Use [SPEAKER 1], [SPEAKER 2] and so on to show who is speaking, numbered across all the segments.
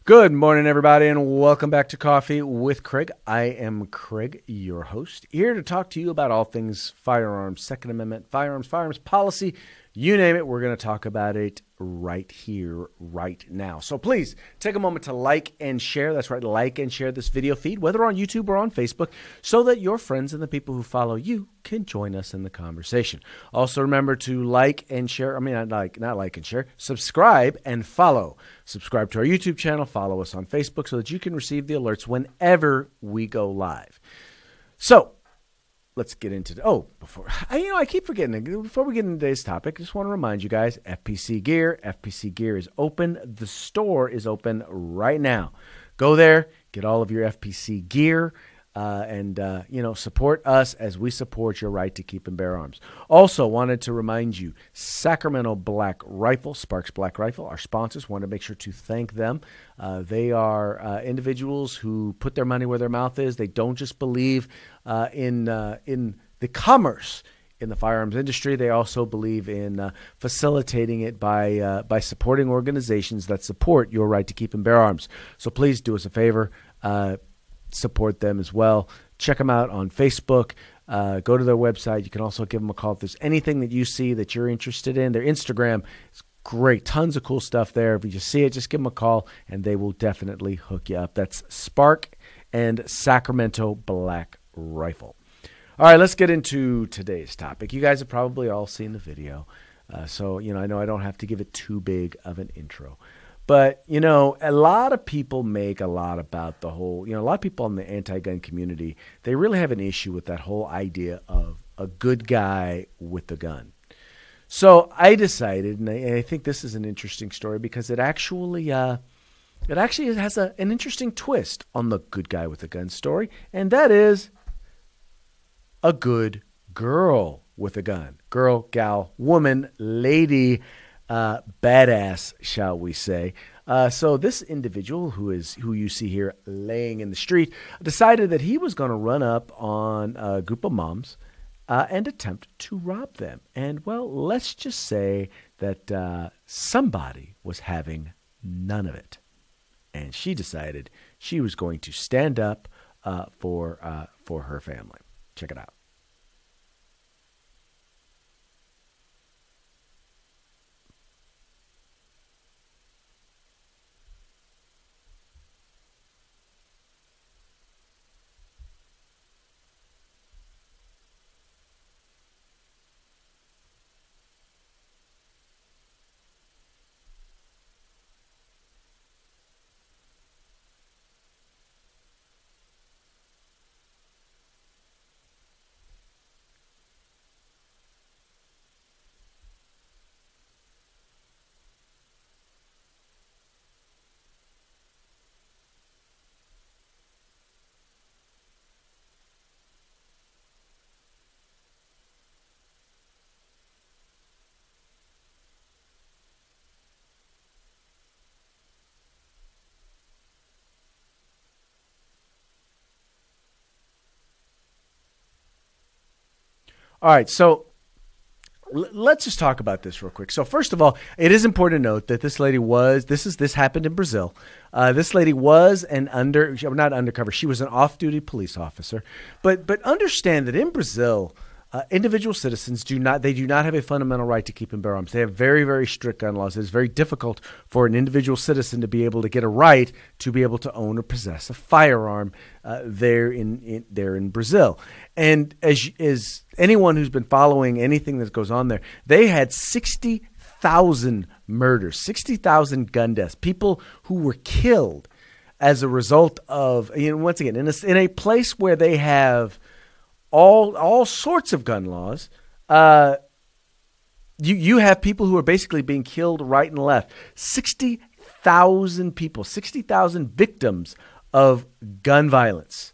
[SPEAKER 1] Good morning, everybody, and welcome back to Coffee with Craig. I am Craig, your host, here to talk to you about all things firearms, Second Amendment, firearms policy, you name it. We're going to talk about it right here, right now. So please take a moment to like and share. That's right, like and share this video feed, whether on YouTube or on Facebook, so that your friends and the people who follow you can join us in the conversation. Also, remember to like and share. Not like and share. Subscribe and follow. Subscribe to our YouTube channel. Follow us on Facebook so that you can receive the alerts whenever we go live. So let's get into I keep forgetting. Before we get into today's topic, I just want to remind you guys, FPC Gear. FPC Gear is open. The store is open right now. Go there, get all of your FPC gear, and support us as we support your right to keep and bear arms. Also wanted to remind you, Sacramento Black Rifle, Sparks Black Rifle, our sponsors. Want to make sure to thank them. They are individuals who put their money where their mouth is. They don't just believe in the commerce in the firearms industry. They also believe in facilitating it by supporting organizations that support your right to keep and bear arms. So please do us a favor. Support them as well. Check them out on Facebook. Go to their website. You can also give them a call if there's anything that you see that you're interested in. Their Instagram is great. Tons of cool stuff there. If you just see it, just give them a call, and they will definitely hook you up. That's Spark and Sacramento Black Rifle. All right, let's get into today's topic. You guys have probably all seen the video, so I know I don't have to give it too big of an intro. But, a lot of people make a lot about the whole, a lot of people in the anti-gun community, they really have an issue with that whole idea of a good guy with a gun. So I decided, and I think this is an interesting story because it actually has an interesting twist on the good guy with a gun story, and that is a good girl with a gun. Girl, gal, woman, lady, badass, shall we say. So this individual who you see here laying in the street decided that he was going to run up on a group of moms and attempt to rob them. And, well, let's just say that somebody was having none of it. And she decided she was going to stand up for her family. Check it out. All right, so let's just talk about this real quick. So first of all, it is important to note that this lady this happened in Brazil. This lady was not undercover. She was an off-duty police officer. But understand that in Brazil, individual citizens do not have a fundamental right to keep and bear arms. They have very, very strict gun laws. It is very difficult for an individual citizen to be able to get a right to be able to own or possess a firearm there in Brazil. And as anyone who's been following anything that goes on there, they had 60,000 murders, 60,000 gun deaths, people who were killed as a result of, once again, in a place where they have all sorts of gun laws. You have people who are basically being killed right and left. 60,000 people, 60,000 victims of gun violence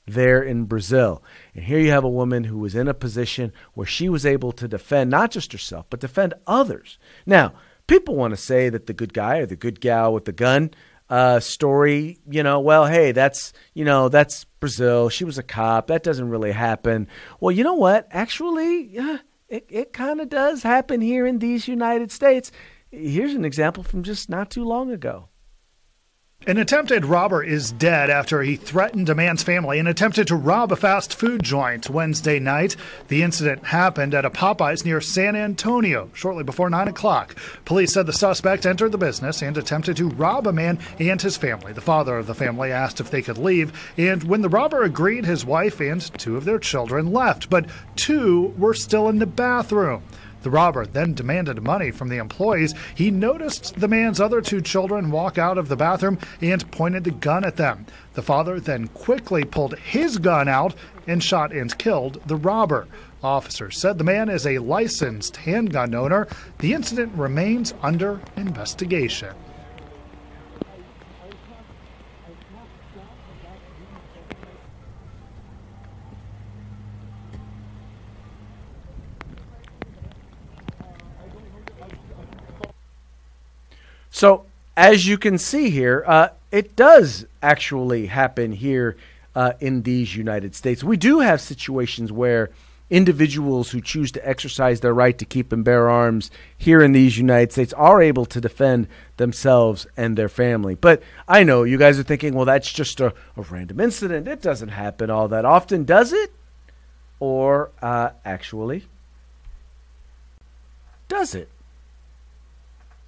[SPEAKER 1] there in Brazil. And here you have a woman who was in a position where she was able to defend not just herself, but defend others. Now, people want to say that the good guy or the good gal with the gun story, well, hey, that's Brazil. She was a cop. That doesn't really happen. Well, you know what? Actually, yeah, it kind of does happen here in these United States. Here's an example from just not too long ago.
[SPEAKER 2] An attempted robber is dead after he threatened a man's family and attempted to rob a fast food joint Wednesday night. The incident happened at a Popeyes near San Antonio shortly before 9 o'clock. Police said the suspect entered the business and attempted to rob a man and his family. The father of the family asked if they could leave, and when the robber agreed, his wife and 2 of their children left, but 2 were still in the bathroom. The robber then demanded money from the employees. He noticed the man's other 2 children walk out of the bathroom and pointed the gun at them. The father then quickly pulled his gun out and shot and killed the robber. Officers said the man is a licensed handgun owner. The incident remains under investigation.
[SPEAKER 1] So, as you can see here, it does actually happen here in these United States. We do have situations where individuals who choose to exercise their right to keep and bear arms here in these United States are able to defend themselves and their family. But I know you guys are thinking, well, that's just a random incident. It doesn't happen all that often, does it? Or actually, does it?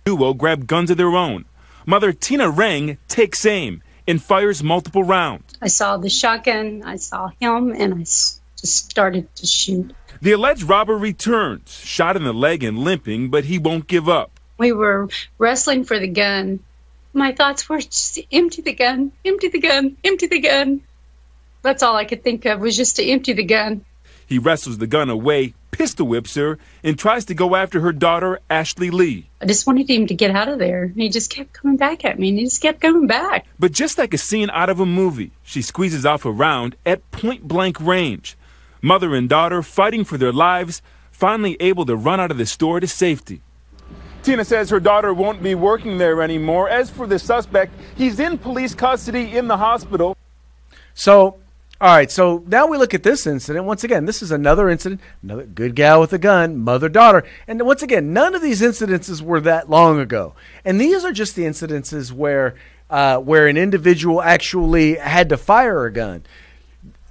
[SPEAKER 3] Duo grab guns of their own. Mother Tina Rang takes aim and fires multiple rounds.
[SPEAKER 4] I saw the shotgun, I saw him, and I just started to shoot.
[SPEAKER 3] The alleged robber returns, shot in the leg and limping, but he won't give up.
[SPEAKER 4] We were wrestling for the gun. My thoughts were just empty the gun, empty the gun, empty the gun. That's all I could think of was just to empty the gun.
[SPEAKER 3] He wrestles the gun away, pistol whips her, and tries to go after her daughter, Ashley Lee.
[SPEAKER 4] I just wanted him to get out of there. He just kept coming back at me, and he just kept coming back.
[SPEAKER 3] But just like a scene out of a movie, she squeezes off a round at point-blank range. Mother and daughter fighting for their lives, finally able to run out of the store to safety. Tina says her daughter won't be working there anymore. As for the suspect, he's in police custody in the hospital.
[SPEAKER 1] So, all right, so now we look at this incident. Once again, this is another incident, another good gal with a gun, mother-daughter. And once again, none of these incidences were that long ago. And these are just the incidences where an individual actually had to fire a gun.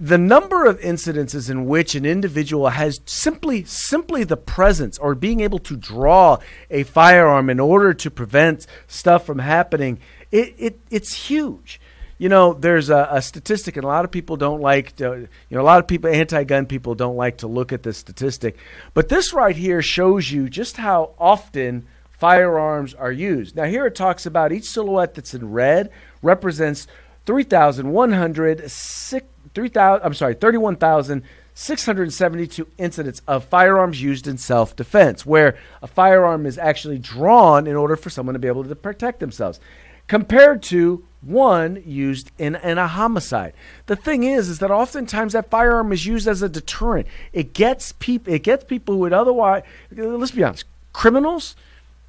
[SPEAKER 1] The number of incidences in which an individual has simply the presence or being able to draw a firearm in order to prevent stuff from happening, it's huge. There's a statistic, and a lot of people don't like to, a lot of people, anti-gun people don't like to look at this statistic. But this right here shows you just how often firearms are used. Now, here it talks about each silhouette that's in red represents 31,672 incidents of firearms used in self-defense, where a firearm is actually drawn in order for someone to be able to protect themselves, compared to one used in a homicide. The thing is that oftentimes that firearm is used as a deterrent. It gets people who would otherwise, let's be honest, criminals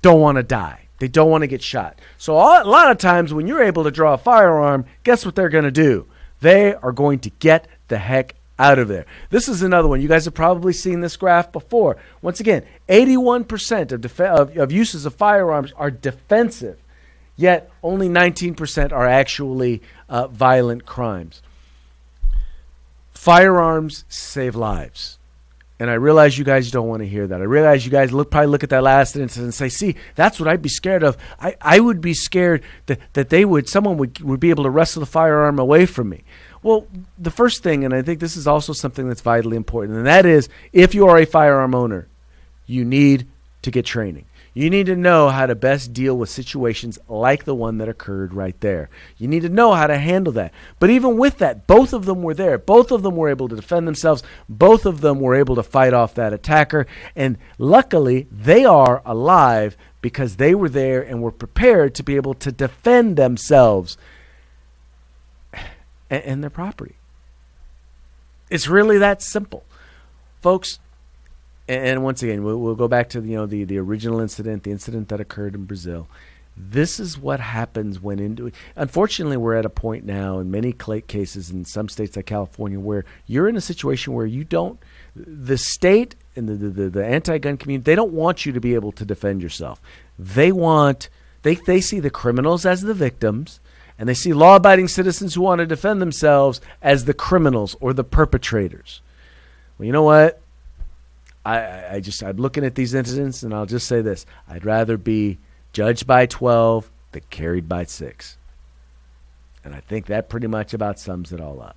[SPEAKER 1] don't want to die. They don't want to get shot. So a lot of times when you're able to draw a firearm, guess what they're going to do? They are going to get the heck out of there. This is another one. You guys have probably seen this graph before. Once again, 81% of uses of firearms are defensive, yet only 19% are actually violent crimes. Firearms save lives. And I realize you guys don't want to hear that. I realize you guys probably look at that last incident and say, see, that's what I'd be scared of. I would be scared that someone would be able to wrestle the firearm away from me. Well, the first thing, and I think this is also something that's vitally important, and that is if you are a firearm owner, you need to get training. You need to know how to best deal with situations like the one that occurred right there. You need to know how to handle that. But even with that, both of them were there. Both of them were able to defend themselves. Both of them were able to fight off that attacker. And luckily, they are alive because they were there and were prepared to be able to defend themselves and their property. It's really that simple. Folks, and once again, we'll go back to the original incident, the incident that occurred in Brazil. This is what happens when into. Unfortunately, we're at a point now in many cases in some states like California where you're in a situation where you don't. The state and the anti-gun community, they don't want you to be able to defend yourself. They see the criminals as the victims, and they see law-abiding citizens who want to defend themselves as the criminals or the perpetrators. Well, you know what? I'm looking at these incidents, and I'll just say this: I'd rather be judged by 12 than carried by 6. And I think that pretty much about sums it all up.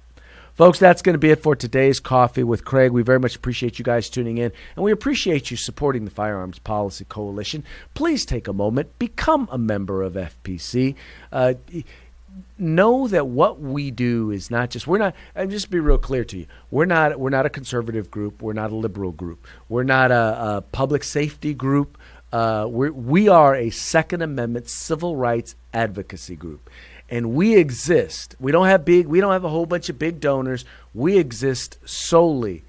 [SPEAKER 1] Folks, that's going to be it for today's Coffee with Craig. We very much appreciate you guys tuning in, and we appreciate you supporting the Firearms Policy Coalition. Please take a moment, become a member of FPC. Know that what we do is not just, just be real clear to you. We're not a conservative group. We're not a liberal group. We're not a public safety group. We are a Second Amendment civil rights advocacy group, and we exist. We don't have a whole bunch of big donors. We exist solely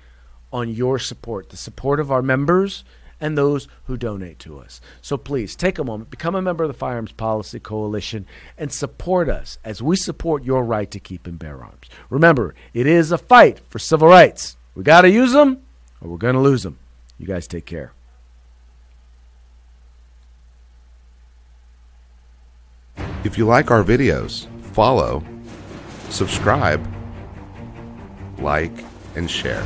[SPEAKER 1] on your support, the support of our members and those who donate to us. So please take a moment, become a member of the Firearms Policy Coalition, and support us as we support your right to keep and bear arms. Remember, it is a fight for civil rights. We got to use them or we're going to lose them. You guys take care.
[SPEAKER 5] If you like our videos, follow, subscribe, like, and share.